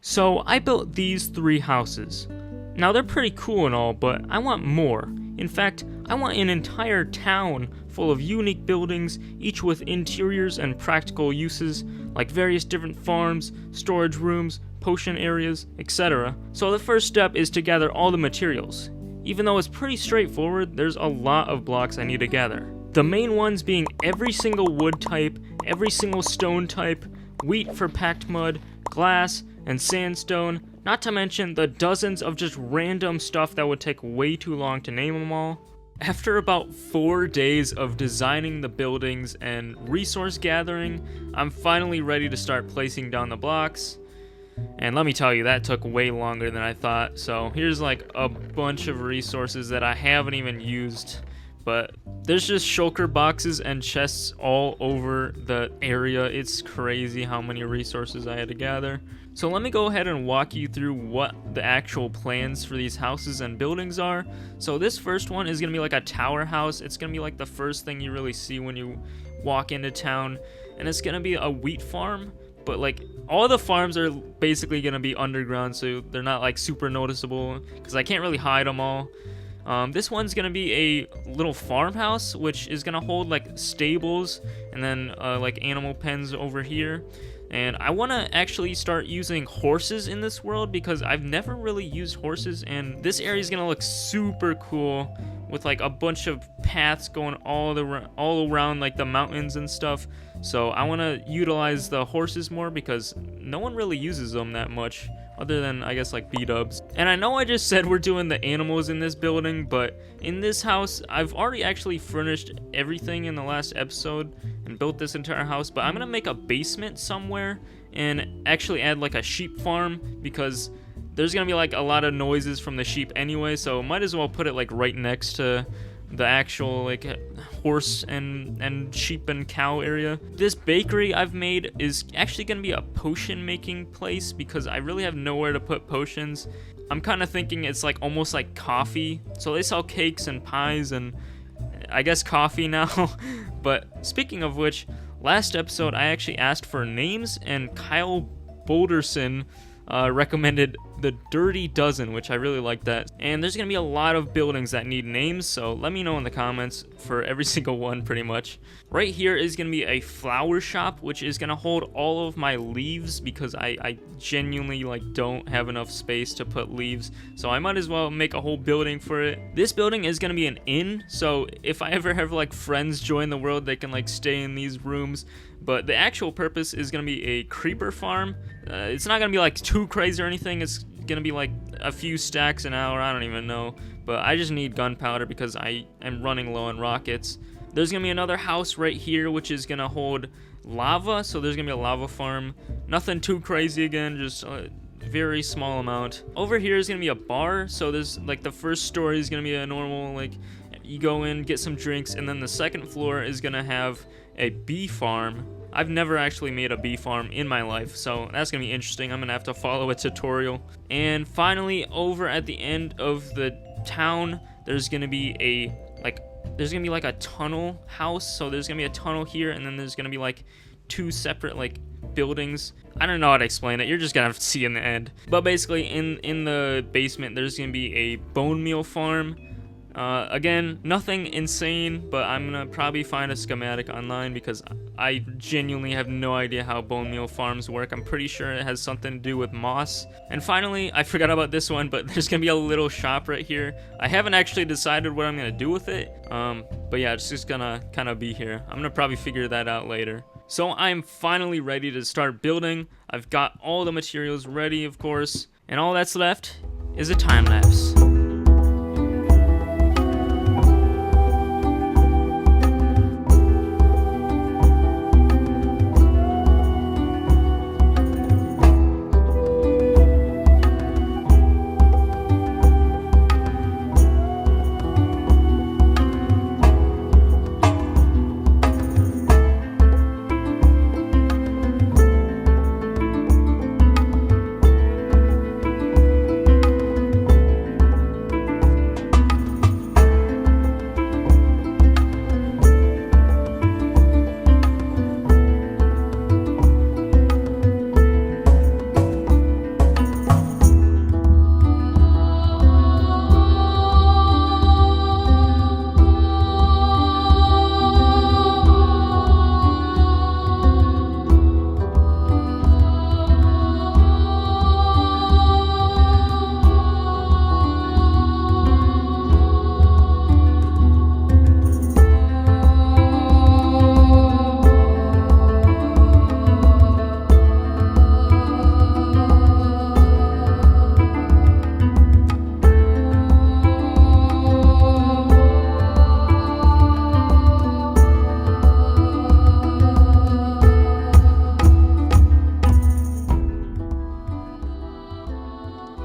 So I built these 3 houses. Now they're pretty cool and all, but I want more. In fact, I want an entire town full of unique buildings, each with interiors and practical uses, like various different farms, storage rooms, potion areas, etc. So the first step is to gather all the materials. Even though it's pretty straightforward, there's a lot of blocks I need to gather. The main ones being every single wood type, every single stone type, wheat for packed mud, glass, and sandstone, not to mention the dozens of just random stuff that would take way too long to name them all. After about 4 days of designing the buildings and resource gathering, I'm finally ready to start placing down the blocks. And let me tell you, that took way longer than I thought. So here's like a bunch of resources that I haven't even used. But there's just shulker boxes and chests all over the area. It's crazy how many resources I had to gather. So let me go ahead and walk you through what the actual plans for these houses and buildings are. So this first one is going to be like a tower house. It's going to be like the first thing you really see when you walk into town. And it's going to be a wheat farm. But like all the farms are basically going to be underground, so they're not like super noticeable because I can't really hide them all. This one's going to be a little farmhouse, which is going to hold like stables and then like animal pens over here. And I want to actually start using horses in this world because I've never really used horses, and this area is going to look super cool with like a bunch of paths going all around like the mountains and stuff. So I want to utilize the horses more because no one really uses them that much other than I guess like B-dubs. And I know I just said we're doing the animals in this building, but in this house I've already actually furnished everything in the last episode and built this entire house, but I'm gonna make a basement somewhere and actually add like a sheep farm because there's gonna be like a lot of noises from the sheep anyway, so might as well put it like right next to the actual like horse and sheep and cow area. This bakery I've made is actually gonna be a potion making place because I really have nowhere to put potions. I'm kind of thinking it's like almost like coffee, so they sell cakes and pies and I guess coffee now. But speaking of which, last episode I actually asked for names and Kyle Boulderson recommended the Dirty Dozen, which I really like that. And there's gonna be a lot of buildings that need names, so let me know in the comments for every single one pretty much. Right here is gonna be a flower shop, which is gonna hold all of my leaves because I genuinely like don't have enough space to put leaves, so I might as well make a whole building for it. This building is gonna be an inn, so if I ever have like friends join the world, they can like stay in these rooms. But the actual purpose is going to be a creeper farm. It's not going to be like too crazy or anything. It's going to be like a few stacks an hour. I don't even know. But I just need gunpowder because I am running low on rockets. There's going to be another house right here which is going to hold lava. So there's going to be a lava farm. Nothing too crazy again, just a very small amount. Over here is going to be a bar. So there's like the first story is going to be a normal like you go in, get some drinks, and then the second floor is going to have a bee farm. I've never actually made a bee farm in my life, so that's gonna be interesting. I'm gonna have to follow a tutorial. And finally, over at the end of the town, there's gonna be like a tunnel house. So there's gonna be a tunnel here, and then there's gonna be like 2 separate like buildings. I don't know how to explain it. You're just gonna have to see in the end. But basically, in the basement, there's gonna be a bonemeal farm. Again, nothing insane, but I'm gonna probably find a schematic online because I genuinely have no idea how bone meal farms work. I'm pretty sure it has something to do with moss. And finally, I forgot about this one, but there's gonna be a little shop right here. I haven't actually decided what I'm gonna do with it, but yeah, it's just gonna kind of be here. I'm gonna probably figure that out later. So I'm finally ready to start building. I've got all the materials ready, of course, and all that's left is a time lapse.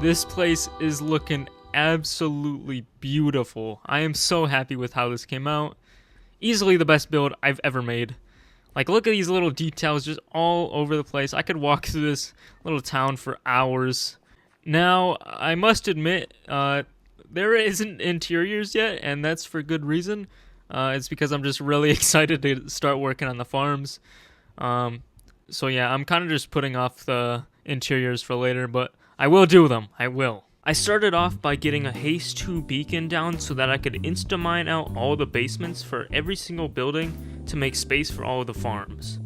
This place is looking absolutely beautiful. I am so happy with how this came out. Easily the best build I've ever made. Like, look at these little details just all over the place. I could walk through this little town for hours. Now, I must admit, there isn't interiors yet, and that's for good reason. It's because I'm just really excited to start working on the farms. So yeah, I'm kind of just putting off the interiors for later, but I will do them. I will. I started off by getting a Haste 2 beacon down so that I could insta-mine out all the basements for every single building to make space for all of the farms.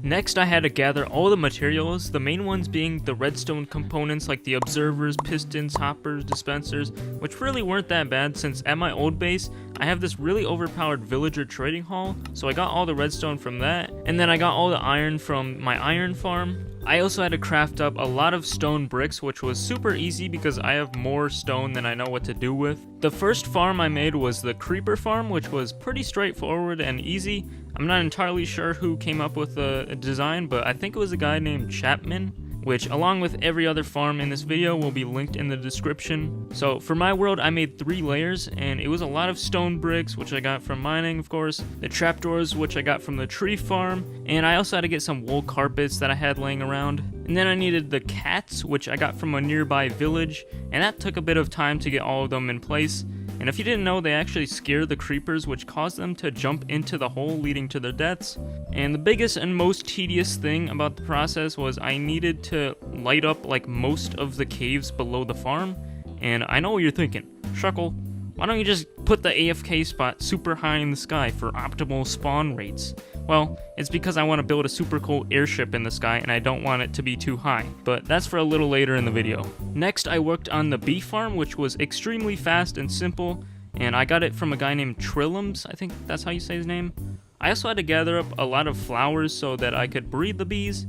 Next, I had to gather all the materials, the main ones being the redstone components like the observers, pistons, hoppers, dispensers, which really weren't that bad since at my old base, I have this really overpowered villager trading hall, so I got all the redstone from that, and then I got all the iron from my iron farm. I also had to craft up a lot of stone bricks, which was super easy because I have more stone than I know what to do with. The first farm I made was the creeper farm, which was pretty straightforward and easy. I'm not entirely sure who came up with the design, but I think it was a guy named Chapman, which along with every other farm in this video will be linked in the description. So for my world, I made 3 layers, and it was a lot of stone bricks, which I got from mining, of course, the trapdoors, which I got from the tree farm, and I also had to get some wool carpets that I had laying around. And then I needed the cats, which I got from a nearby village, and that took a bit of time to get all of them in place. And if you didn't know, they actually scare the creepers, which caused them to jump into the hole, leading to their deaths. And the biggest and most tedious thing about the process was I needed to light up like most of the caves below the farm. And I know what you're thinking, Shuckle, why don't you just put the AFK spot super high in the sky for optimal spawn rates? Well, it's because I want to build a super cool airship in the sky and I don't want it to be too high, but that's for a little later in the video. Next, I worked on the bee farm, which was extremely fast and simple, and I got it from a guy named Trillums, I think that's how you say his name. I also had to gather up a lot of flowers so that I could breed the bees,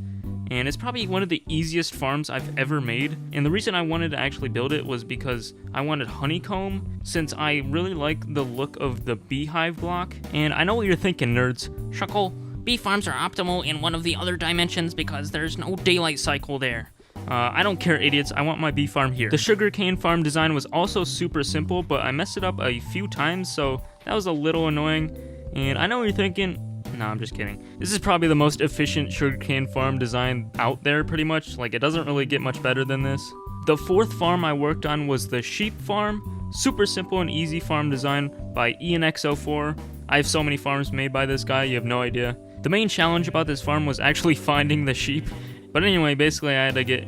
and it's probably one of the easiest farms I've ever made. And the reason I wanted to actually build it was because I wanted honeycomb, since I really like the look of the beehive block. And I know what you're thinking, nerds. Shuckle, bee farms are optimal in one of the other dimensions because there's no daylight cycle there. I don't care, idiots, I want my bee farm here. The sugarcane farm design was also super simple, but I messed it up a few times, so that was a little annoying. And I know what you're thinking, no, I'm just kidding. This is probably the most efficient sugarcane farm design out there, pretty much. Like, it doesn't really get much better than this. The 4th farm I worked on was the sheep farm. Super simple and easy farm design by ENX04. I have so many farms made by this guy, you have no idea. The main challenge about this farm was actually finding the sheep. But anyway, basically I had to get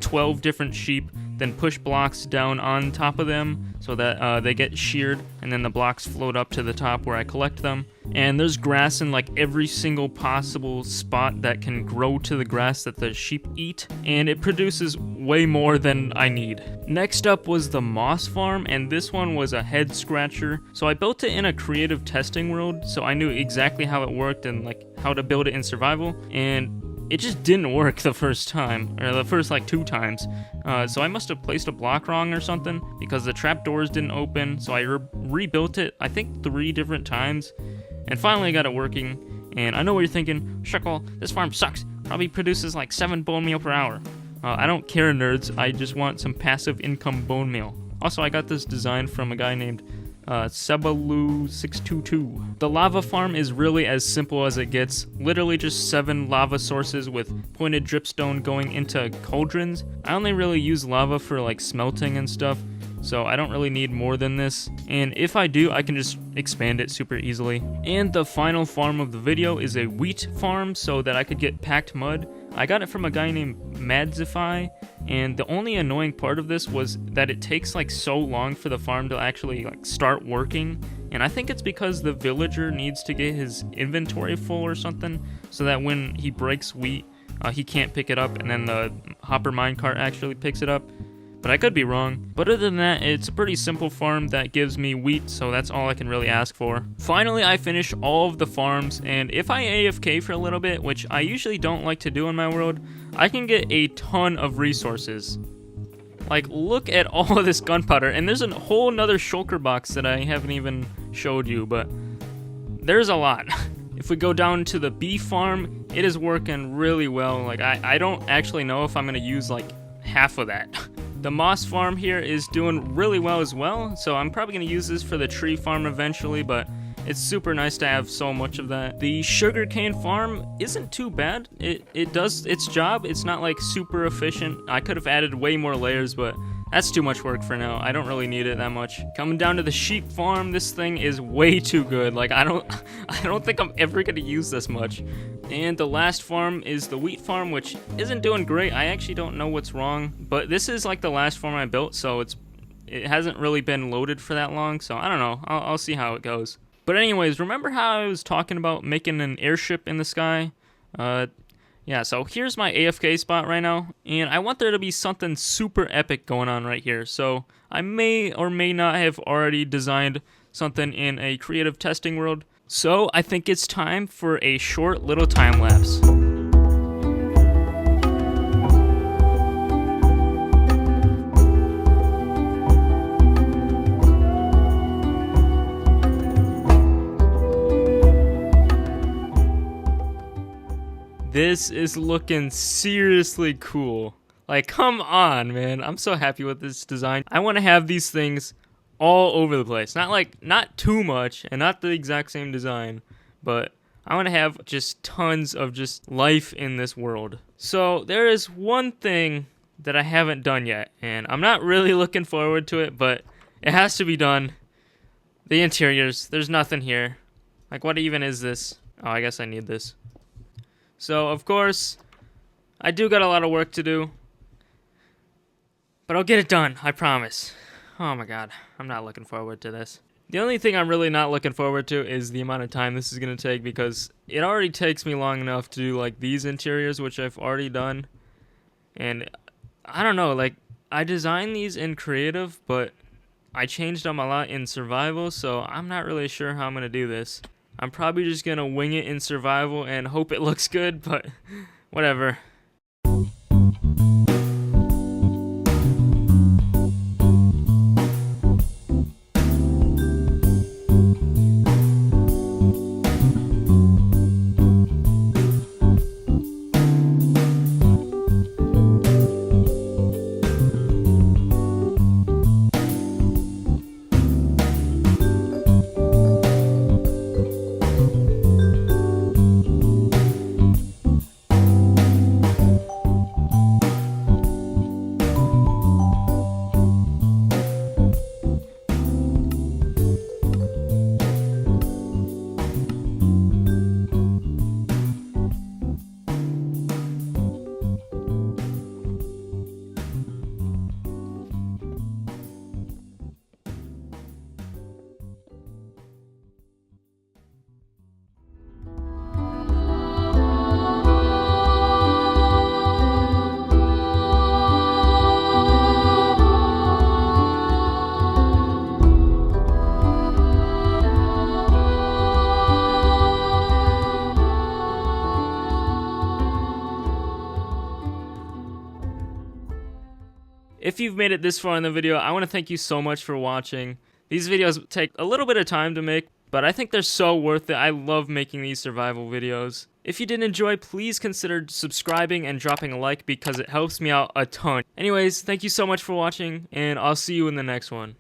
12 different sheep, then push blocks down on top of them so that they get sheared, and then the blocks float up to the top where I collect them. And there's grass in like every single possible spot that can grow to the grass that the sheep eat, and it produces way more than I need. Next up was the moss farm, and this one was a head scratcher. So I built it in a creative testing world, so I knew exactly how it worked and like how to build it in survival, and it just didn't work the first time, or the first like 2 times. So I must have placed a block wrong or something, because the trapdoors didn't open, so I rebuilt it, I think 3 different times, and finally I got it working. And I know what you're thinking, Shuckle, this farm sucks, probably produces like 7 bone meal per hour. I don't care, nerds, I just want some passive income bone meal. Also, I got this design from a guy named Sebalu622. The lava farm is really as simple as it gets. Literally just 7 lava sources with pointed dripstone going into cauldrons. I only really use lava for like smelting and stuff, so I don't really need more than this. And if I do, I can just expand it super easily. And the final farm of the video is a wheat farm so that I could get packed mud. I got it from a guy named Madzify, and the only annoying part of this was that it takes like so long for the farm to actually like start working, and I think it's because the villager needs to get his inventory full or something, so that when he breaks wheat, he can't pick it up, and then the hopper minecart actually picks it up. But I could be wrong. But other than that, it's a pretty simple farm that gives me wheat, so that's all I can really ask for. Finally, I finished all of the farms, and if I AFK for a little bit, which I usually don't like to do in my world, I can get a ton of resources. Like, look at all of this gunpowder, and there's a whole nother shulker box that I haven't even showed you, but there's a lot. If we go down to the bee farm, it is working really well. Like, I don't actually know if I'm gonna use like half of that. The moss farm here is doing really well as well, so I'm probably going to use this for the tree farm eventually, but it's super nice to have so much of that. The sugarcane farm isn't too bad. It does its job. It's not like super efficient. I could have added way more layers, but that's too much work for now. I don't really need it that much. Coming down to the sheep farm, this thing is way too good. Like I don't think I'm ever gonna use this much. And the last farm is the wheat farm, which isn't doing great. I actually don't know what's wrong, but this is like the last farm I built, so it hasn't really been loaded for that long. So I don't know. I'll see how it goes. But anyways, remember how I was talking about making an airship in the sky? Yeah, so here's my AFK spot right now, and I want there to be something super epic going on right here. So I may or may not have already designed something in a creative testing world. So I think it's time for a short little time lapse. This is looking seriously cool. Like, come on, man. I'm so happy with this design. I want to have these things all over the place. Not too much and not the exact same design, but I want to have just tons of just life in this world. So there is one thing that I haven't done yet, and I'm not really looking forward to it, but it has to be done. The interiors. There's nothing here. Like, what even is this? Oh, I guess I need this. So, of course, I do got a lot of work to do, but I'll get it done, I promise. Oh my god, I'm not looking forward to this. The only thing I'm really not looking forward to is the amount of time this is going to take, because it already takes me long enough to do, like, these interiors, which I've already done. And, I don't know, like, I designed these in creative, but I changed them a lot in survival, so I'm not really sure how I'm going to do this. I'm probably just going to wing it in survival and hope it looks good, but whatever. If you've made it this far in the video, I want to thank you so much for watching. These videos take a little bit of time to make, but I think they're so worth it. I love making these survival videos. If you did enjoy, please consider subscribing and dropping a like because it helps me out a ton. Anyways, thank you so much for watching, and I'll see you in the next one.